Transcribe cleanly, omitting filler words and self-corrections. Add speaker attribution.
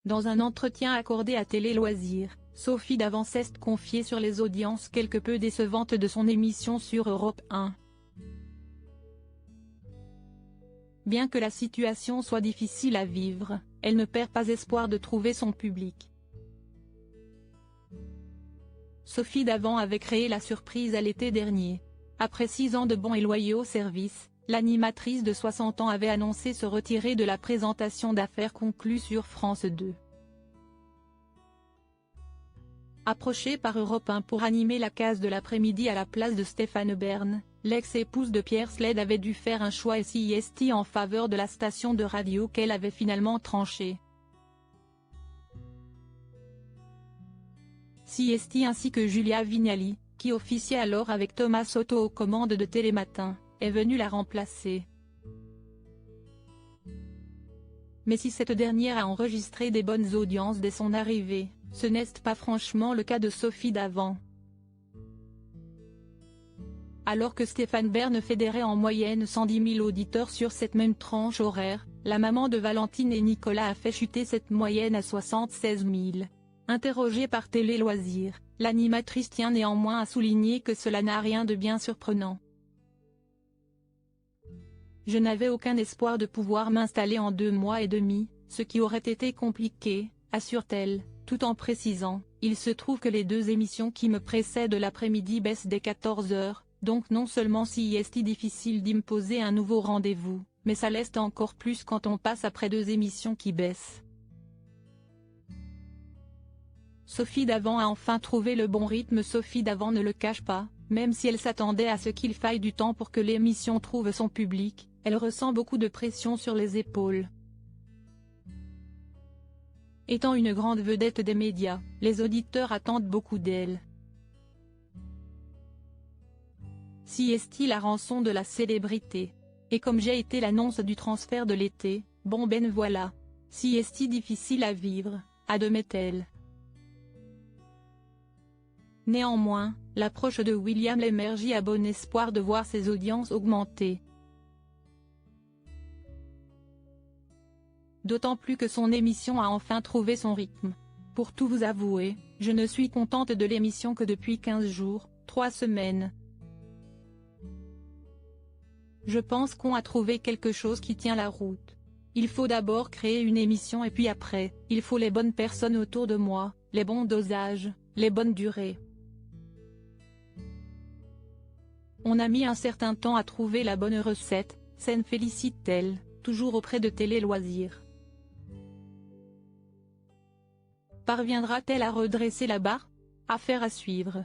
Speaker 1: Dans un entretien accordé à Télé Loisirs, Sophie Davant s'est confiée sur les audiences quelque peu décevantes de son émission sur Europe 1. Bien que la situation soit difficile à vivre, elle ne perd pas espoir de trouver son public. Sophie Davant avait créé la surprise à l'été dernier. Après 6 ans de bons et loyaux services, l'animatrice de 60 ans avait annoncé se retirer de la présentation d'affaires conclues sur France 2. Approchée par Europe 1 pour animer la case de l'après-midi à la place de Stéphane Bern, l'ex-épouse de Pierre Sled avait dû faire un choix SIST en faveur de la station de radio qu'elle avait finalement tranchée. SIST ainsi que Julia Vignali, qui officiait alors avec Thomas Soto aux commandes de Télématin, est venue la remplacer. Mais si cette dernière a enregistré des bonnes audiences dès son arrivée, ce n'est pas franchement le cas de Sophie Davant. Alors que Stéphane Bern fédérait en moyenne 110 000 auditeurs sur cette même tranche horaire, la maman de Valentine et Nicolas a fait chuter cette moyenne à 76 000. Interrogée par Télé Loisirs, l'animatrice tient néanmoins à souligner que cela n'a rien de bien surprenant. Je n'avais aucun espoir de pouvoir m'installer en 2 mois et demi, ce qui aurait été compliqué, assure-t-elle, tout en précisant, il se trouve que les 2 émissions qui me précèdent l'après-midi baissent dès 14 h, donc non seulement si est difficile d'imposer un nouveau rendez-vous, mais ça l'est encore plus quand on passe après 2 émissions qui baissent. Sophie Davant a enfin trouvé le bon rythme. Sophie Davant ne le cache pas, même si elle s'attendait à ce qu'il faille du temps pour que l'émission trouve son public, elle ressent beaucoup de pression sur les épaules. Étant une grande vedette des médias, les auditeurs attendent beaucoup d'elle. Si est-il la rançon de la célébrité. Et comme j'ai été l'annonce du transfert de l'été, bon ben voilà. Si est-il difficile à vivre, admet-elle. Néanmoins, l'approche de William Lémergie a bon espoir de voir ses audiences augmenter. D'autant plus que son émission a enfin trouvé son rythme. Pour tout vous avouer, je ne suis contente de l'émission que depuis 15 jours, 3 semaines. Je pense qu'on a trouvé quelque chose qui tient la route. Il faut d'abord créer une émission et puis après, il faut les bonnes personnes autour de moi, les bons dosages, les bonnes durées. On a mis un certain temps à trouver la bonne recette, s'en félicite-t-elle, toujours auprès de Télé Loisirs. Parviendra-t-elle à redresser la barre? Affaire à suivre.